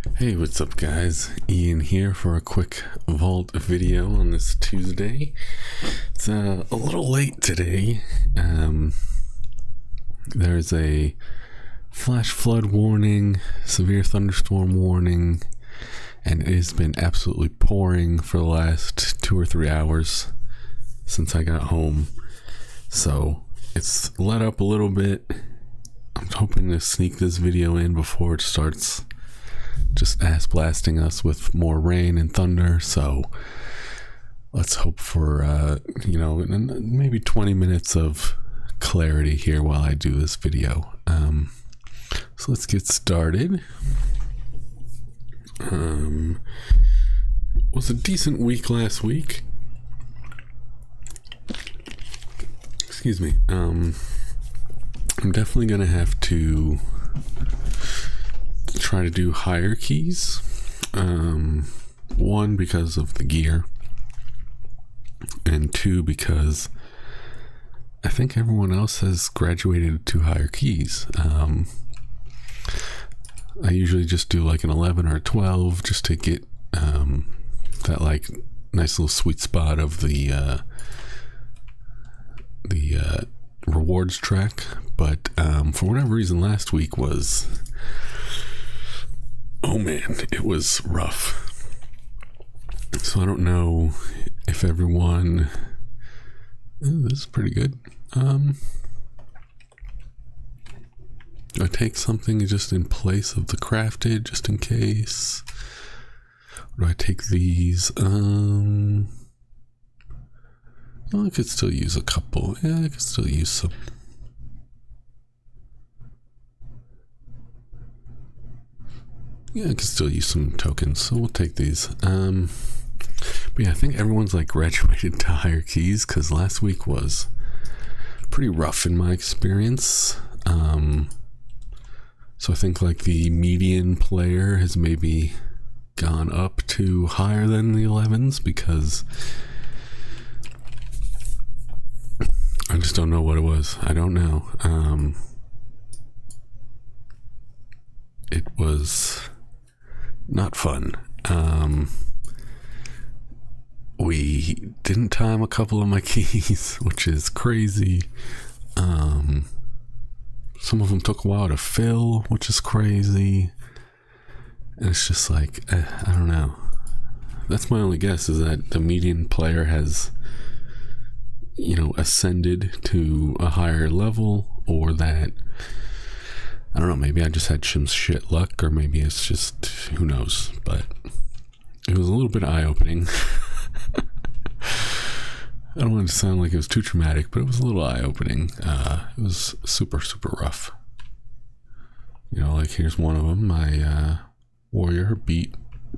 Hey, what's up guys? Ian here for a quick vault video on this Tuesday. It's a little late today. There's a flash flood warning, severe thunderstorm warning, and it has been absolutely pouring for the last 2 or 3 hours since I got home. So it's let up a little bit. I'm hoping to sneak this video in before it starts just ass blasting us with more rain and thunder. So let's hope for maybe 20 minutes of clarity here while I do this video. So let's get started. Was a decent week last week. Excuse me. I'm definitely gonna have to try to do higher keys. One, because of the gear, and two, because I think everyone else has graduated to higher keys. I usually just do like an 11 or a 12 just to get that like nice little sweet spot of the rewards track. But for whatever reason, last week was, oh man, it was rough. So I don't know if everyone, this is pretty good. Do I take something just in place of the crafted, just in case? Or do I take these? Well, I could still use a couple. Yeah, I could still use some. Yeah, I could still use some tokens, so we'll take these. But yeah, I think everyone's like graduated to higher keys, because last week was pretty rough in my experience. So I think like the median player has maybe gone up to higher than the 11s, because I just don't know what it was. I don't know. It was not fun. We didn't time a couple of my keys, which is crazy. Some of them took a while to fill, which is crazy. And it's just like, I don't know. That's my only guess, is that the median player has, ascended to a higher level, or that, I don't know, maybe I just had some shit luck, or maybe it's just, who knows. But it was a little bit eye-opening. I don't want it to sound like it was too traumatic, but it was a little eye-opening. It was super, super rough. Like here's one of them. My warrior beat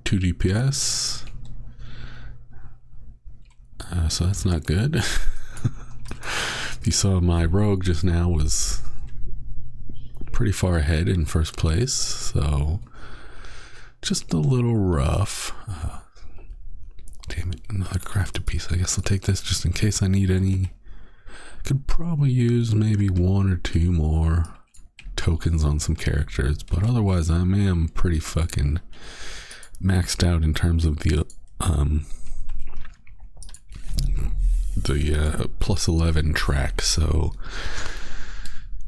2 DPS. So that's not good. If you saw, my rogue just now was pretty far ahead in first place. So just a little rough. Damn it, another crafted piece. I guess I'll take this just in case I need any. Could probably use maybe 1 or 2 more tokens on some characters, but otherwise I am pretty fucking maxed out in terms of the plus 11 track. So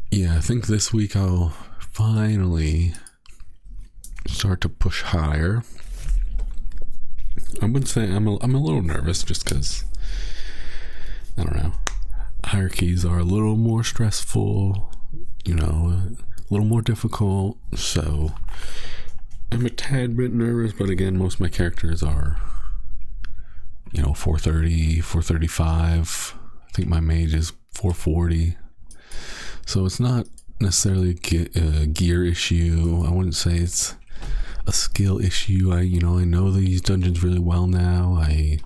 yeah, I think this week I'll finally start to push higher. I would say I'm a little nervous, just because, I don't know, higher keys are a little more stressful, a little more difficult, so I'm a tad bit nervous. But again, most of my characters are, 430, 435. I think my mage is 440, so it's not necessarily a gear issue. I wouldn't say it's a skill issue. I know these dungeons really well now. I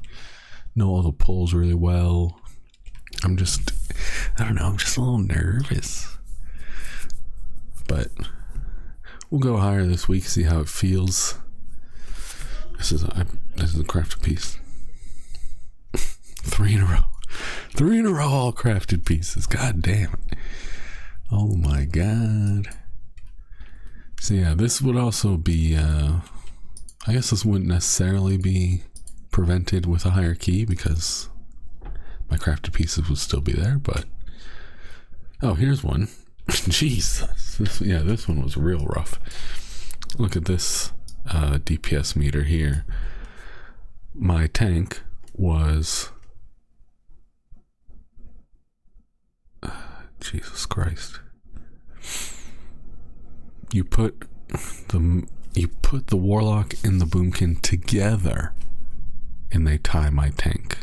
know all the pulls really well. I'm just a little nervous. But we'll go higher this week, see how it feels. This is a crafted piece. 3 in a row. 3 in a row, all crafted pieces. God damn it. Oh my god. So yeah, this would also be, I guess this wouldn't necessarily be prevented with a higher key because my crafted pieces would still be there, but oh, here's one. Jeez, this one was real rough. Look at this DPS meter here. My tank was Jesus Christ. You put the warlock and the boomkin together and they tie my tank.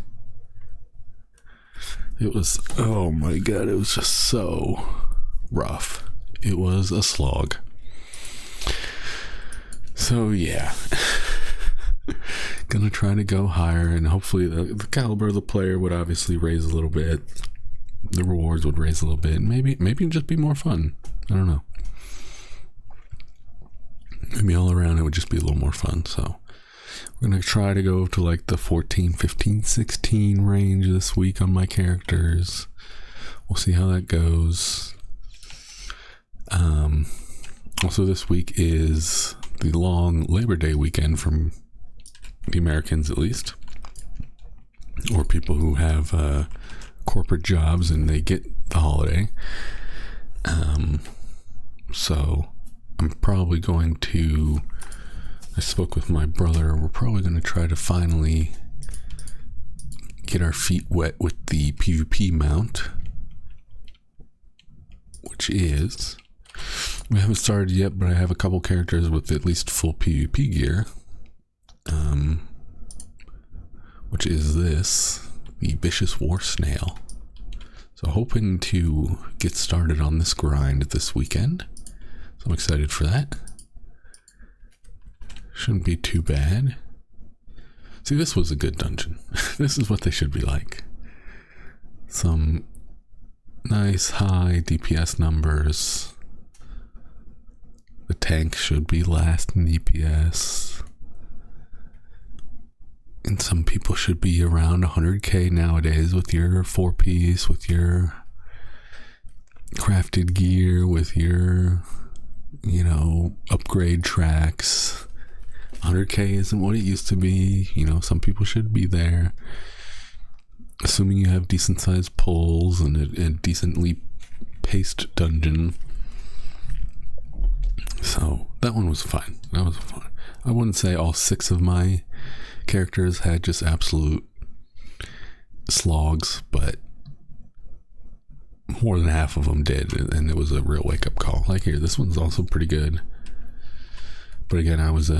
It was, oh my god, it was just so rough. It was a slog. So yeah. Gonna try to go higher, and hopefully the caliber of the player would obviously raise a little bit. The rewards would raise a little bit. Maybe just be more fun. I don't know. Maybe all around it would just be a little more fun. So we're gonna try to go to like the 14, 15, 16 range this week on my characters. We'll see how that goes. Also this week is the long Labor Day weekend from the Americans, at least, or people who have corporate jobs and they get the holiday. So I'm probably going to, I spoke with my brother, we're probably going to try to finally get our feet wet with the PvP mount, which is, we haven't started yet, but I have a couple characters with at least full PvP gear, which is this, the Vicious War Snail. So hoping to get started on this grind this weekend. So I'm excited for that. Shouldn't be too bad. See, this was a good dungeon. This is what they should be like. Some nice high DPS numbers. The tank should be last in DPS. And some people should be around 100k nowadays with your 4-piece, with your crafted gear, with your, you know, upgrade tracks. 100k isn't what it used to be. You know, some people should be there. Assuming you have decent sized pulls and a decently paced dungeon. So that one was fine. That was fun. I wouldn't say all 6 of my characters had just absolute slogs, but more than half of them did, and it was a real wake-up call. Like here, this one's also pretty good, but again, I was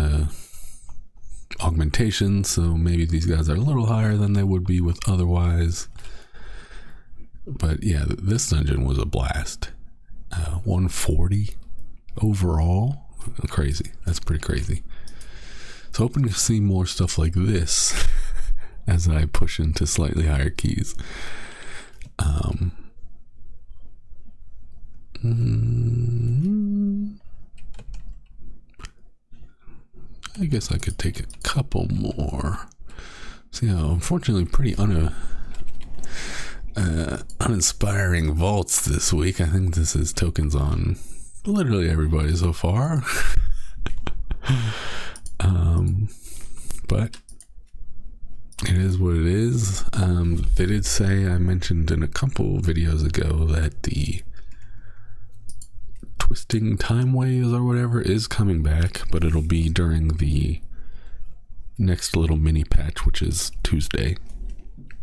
augmentation, so maybe these guys are a little higher than they would be with otherwise. But yeah, this dungeon was a blast. 140 overall. Crazy. That's pretty crazy. So hoping to see more stuff like this as I push into slightly higher keys. I guess I could take a couple more. See how unfortunately pretty uninspiring vaults this week. I think this is tokens on literally everybody so far. But it is what it is. They did say, I mentioned in a couple videos ago, that the twisting time waves or whatever is coming back, but it'll be during the next little mini patch, which is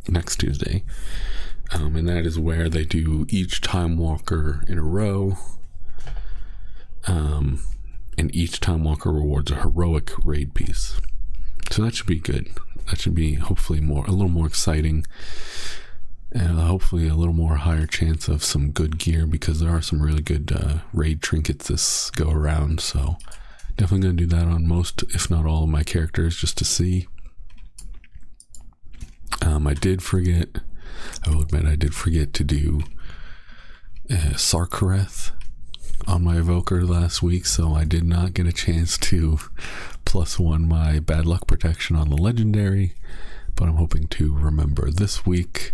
next Tuesday. And that is where they do each time walker in a row. And each time walker rewards a heroic raid piece. So that should be good. That should be hopefully a little more exciting, and hopefully a little more higher chance of some good gear, because there are some really good raid trinkets this go around. So definitely going to do that on most, if not all, of my characters just to see. I did forget, I will admit I did forget to do Sarkareth on my evoker last week, so I did not get a chance to +1 my bad luck protection on the legendary, but I'm hoping to remember this week.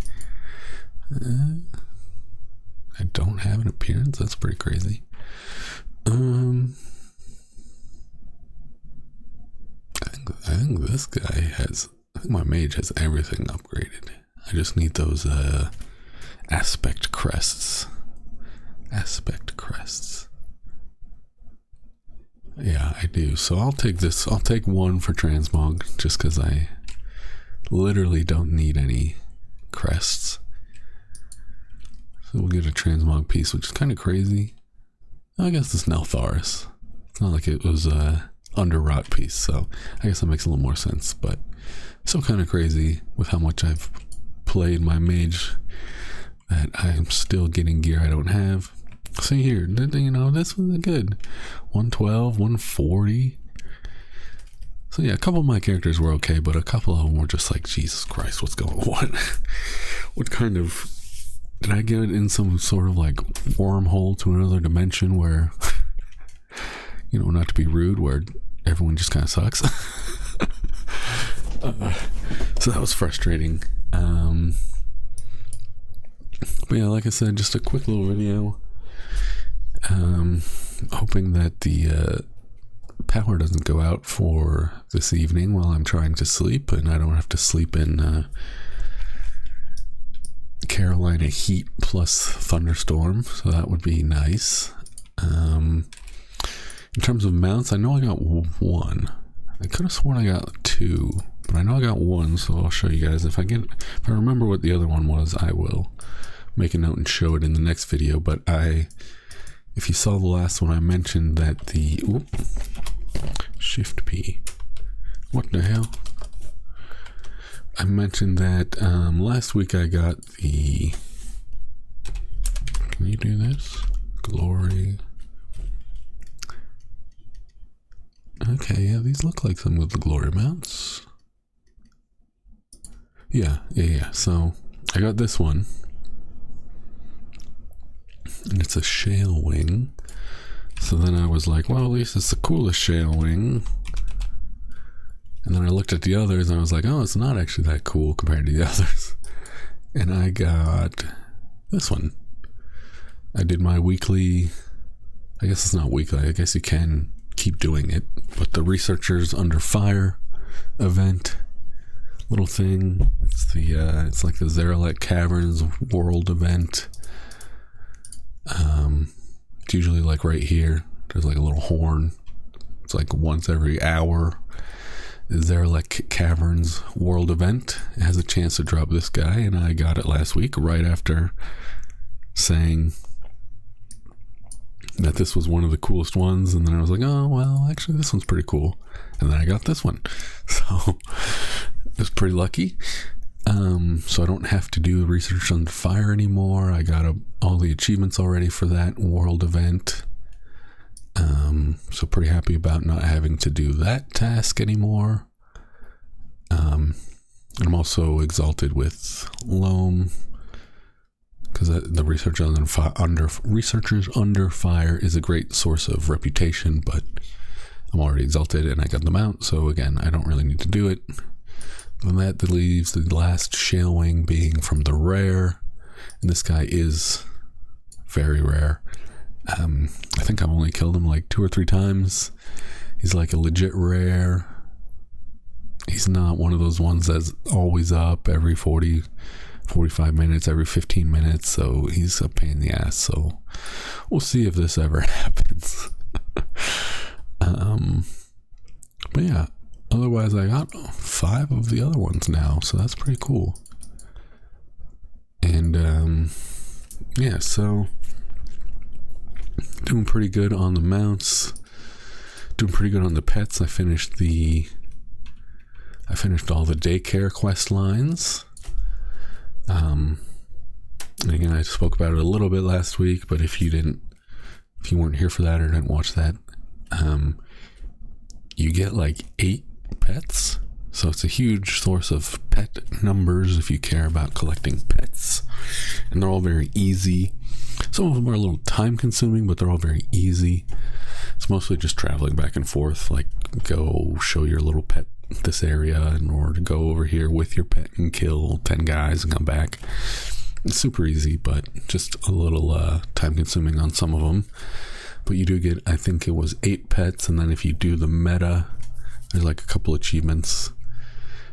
I don't have an appearance. That's pretty crazy. think this guy has, I think my mage has everything upgraded. I just need those aspect crests. Aspect crests. Yeah, I do. So I'll take this. I'll take one for transmog just because I literally don't need any crests. So we'll get a transmog piece, which is kind of crazy. I guess it's Neltharis. It's not like it was a under rot piece, so I guess that makes a little more sense. But still kind of crazy with how much I've played my mage that I'm still getting gear I don't have. See here, you know, this was good. 112, 140. So yeah, a couple of my characters were okay, but a couple of them were just like, Jesus Christ, what's going on? What kind of, did I get in some sort of like wormhole to another dimension where, you know, not to be rude, where everyone just kind of sucks? So that was frustrating. But yeah, like I said, just a quick little video. Hoping that the power doesn't go out for this evening while I'm trying to sleep, and I don't have to sleep in Carolina heat plus thunderstorm, so that would be nice. In terms of mounts, I know I got one. I could have sworn I got two, but I know I got one, so I'll show you guys. If I remember what the other one was, I will make a note and show it in the next video. But if you saw the last one, I mentioned that the Shift P. What the hell? I mentioned that last week I got the. Can you do this? Glory. Okay, yeah, these look like some of the glory mounts. Yeah. So I got this one. And it's a shale wing. So then I was like, well, at least it's the coolest shale wing. And then I looked at the others and I was like, oh, it's not actually that cool compared to the others. And I got this one. I did my weekly, I guess it's not weekly, I guess you can keep doing it, but the Researchers Under Fire event little thing. It's like the Zarelek Caverns World event. It's usually like right here. There's like a little horn. It's like once every hour. The Zarelek Caverns World event. It has a chance to drop this guy, and I got it last week right after saying that this was one of the coolest ones, and then I was like, oh well, actually this one's pretty cool, and then I got this one. So I was pretty lucky. So I don't have to do Research Under Fire anymore. I got all the achievements already for that world event. So pretty happy about not having to do that task anymore. I'm also exalted with Loam, because the Researchers Under Fire is a great source of reputation, but I'm already exalted and I got the mount, so again, I don't really need to do it. And that leaves the last Shale Wing being from the rare, and this guy is very rare. I think I've only killed him like 2 or 3 times. He's like a legit rare. He's not one of those ones that's always up every 45 minutes, every 15 minutes, so he's a pain in the ass. So we'll see if this ever happens. But yeah, otherwise I got 5 of the other ones now, so that's pretty cool. And yeah, so doing pretty good on the mounts, doing pretty good on the pets. I finished all the daycare quest lines. And again, I spoke about it a little bit last week, but if you weren't here for that or didn't watch that, you get like 8 pets. So it's a huge source of pet numbers if you care about collecting pets. And they're all very easy. Some of them are a little time consuming, but they're all very easy. It's mostly just traveling back and forth, like go show your little pet this area in order to go over here with your pet and kill 10 guys and come back. It's super easy, but just a little time consuming on some of them. But you do get, I think it was 8 pets, and then if you do the meta There's like a couple achievements.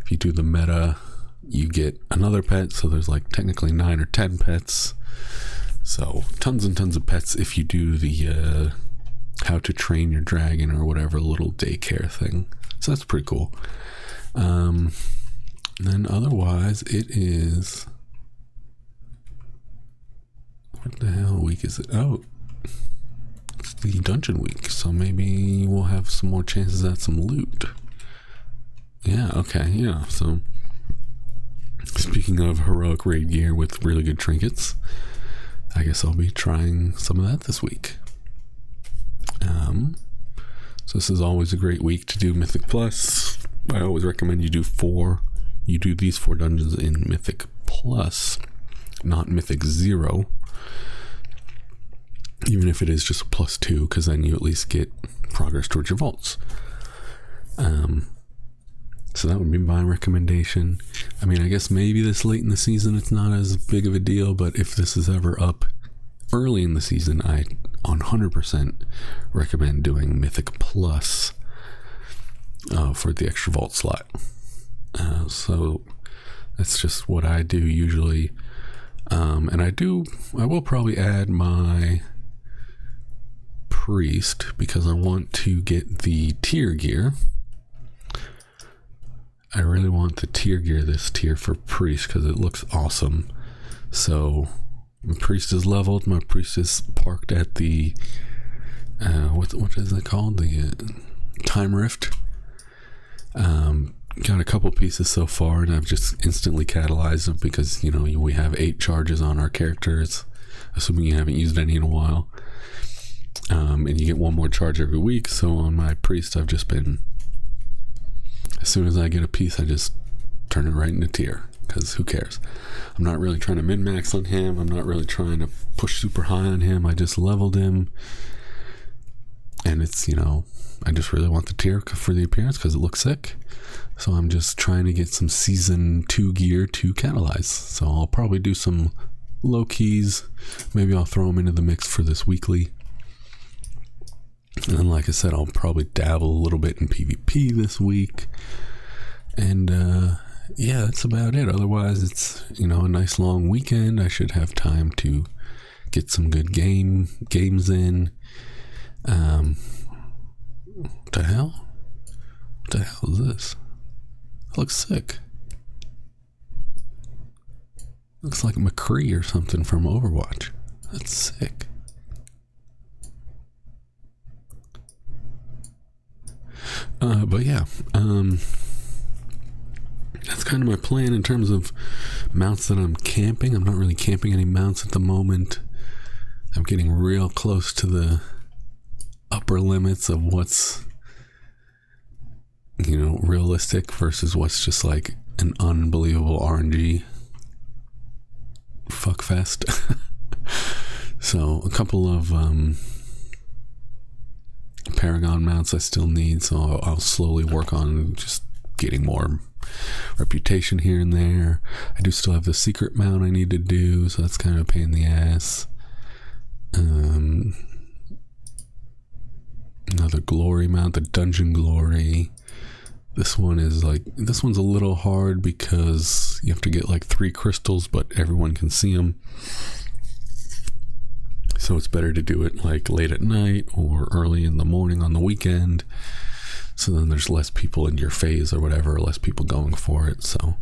If you do the meta, you get another pet, so there's like technically 9 or 10 pets. So tons and tons of pets if you do the how to train your dragon or whatever little daycare thing. So that's pretty cool. Then otherwise it is, what the hell week is it? Oh, it's the dungeon week, so maybe we'll have some more chances at some loot. Yeah, okay, yeah. So speaking of heroic raid gear with really good trinkets, I guess I'll be trying some of that this week. So this is always a great week to do Mythic Plus. I always recommend you do these 4 dungeons in Mythic Plus, not Mythic 0. Even if it is just a +2, because then you at least get progress towards your vaults. So that would be my recommendation. I mean, I guess maybe this late in the season it's not as big of a deal, but if this is ever up early in the season, I 100% recommend doing Mythic Plus for the extra vault slot. So that's just what I do usually. And I will probably add my priest because I want to get the tier gear. I really want the tier gear this tier for priest because it looks awesome. So my priest is leveled. My priest is parked at the what is it called? The time rift. Got a couple pieces so far, and I've just instantly catalyzed them because we have 8 charges on our characters, assuming you haven't used any in a while. And you get 1 more charge every week. So on my priest, I've just been, as soon as I get a piece, I just turn it right into tier, because who cares? I'm not really trying to min-max on him. I'm not really trying to push super high on him. I just leveled him, and it's, I just really want the tier for the appearance because it looks sick. So I'm just trying to get some season 2 gear to catalyze. So I'll probably do some low keys. Maybe I'll throw them into the mix for this weekly. And then, like I said, I'll probably dabble a little bit in PvP this week. And yeah, that's about it. Otherwise, it's a nice long weekend. I should have time to get some good games in. What the hell? What the hell is this? That looks sick. Looks like McCree or something from Overwatch. That's sick. But yeah, that's kind of my plan in terms of mounts that I'm camping. I'm not really camping any mounts at the moment. I'm getting real close to the upper limits of what's realistic versus what's just like an unbelievable RNG fuckfest. So a couple of Paragon mounts I still need, so I'll slowly work on just getting more reputation here and there. I do still have the secret mount I need to do, so that's kind of a pain in the ass. Another glory mount, the dungeon glory. This one's a little hard because you have to get like 3 crystals, but everyone can see them. So it's better to do it like late at night or early in the morning on the weekend. So then there's less people in your phase or whatever, less people going for it. So I'm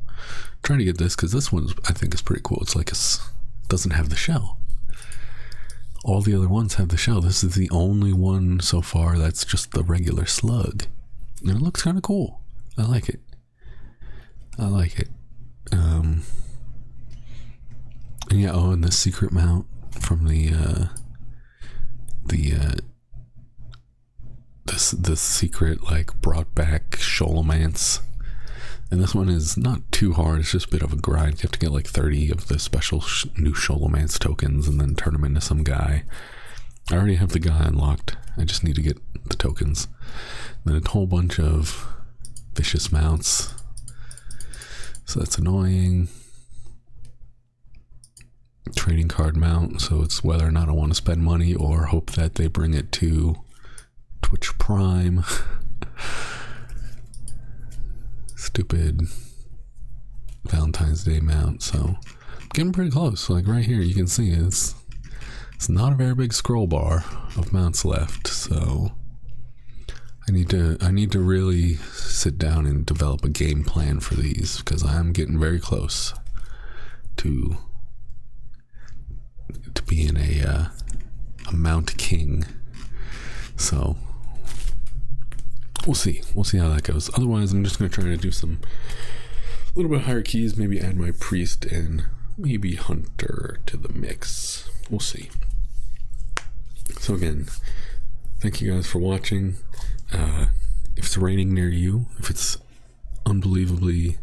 trying to get this because this one I think is pretty cool. It's like doesn't have the shell. All the other ones have the shell. This is the only one so far that's just the regular slug. And it looks kind of cool. I like it. And yeah, and the secret mount from the secret brought back Sholomance. And this one is not too hard. It's just a bit of a grind. You have to get like 30 of the special new Sholomance tokens and then turn them into some guy. I already have the guy unlocked. I just need to get the tokens. Then a whole bunch of vicious mounts. So that's annoying. Trading card mount. So it's whether or not I want to spend money or hope that they bring it to Twitch Prime. stupid Valentine's Day mount. So I'm getting pretty close. Like right here, you can see it's not a very big scroll bar of mounts left. So I need to really sit down and develop a game plan for these, because I'm getting very close to being a mount king. So we'll see how that goes. Otherwise, I'm just going to try to do some a little bit higher keys, maybe add my priest and maybe hunter to the mix. We'll see. So again, thank you guys for watching. If it's raining near you, if it's unbelievably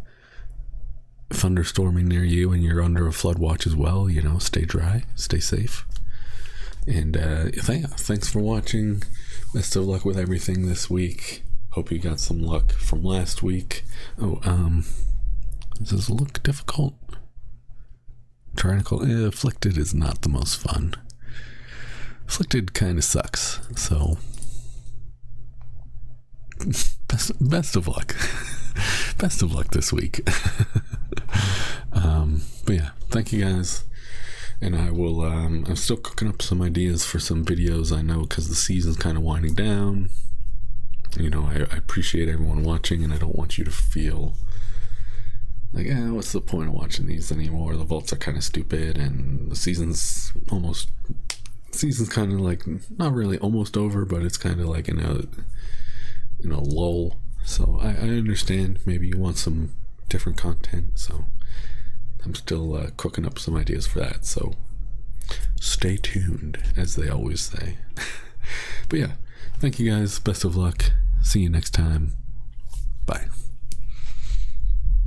thunderstorming near you and you're under a flood watch as well, stay dry, stay safe. And thanks for watching. Best of luck with everything this week. Hope you got some luck from last week. Does this look difficult? Afflicted is not the most fun. Afflicted kind of sucks. So best of luck. Best of luck this week. But yeah, thank you guys. And I will, I'm still cooking up some ideas for some videos, I know, because the season's kind of winding down. I appreciate everyone watching, and I don't want you to feel like, what's the point of watching these anymore? The vaults are kind of stupid, and the season's kind of like, not really almost over, but it's kind of like in a lull. So I understand maybe you want some different content, so I'm still cooking up some ideas for that, so stay tuned, as they always say. But yeah, thank you guys, best of luck, see you next time.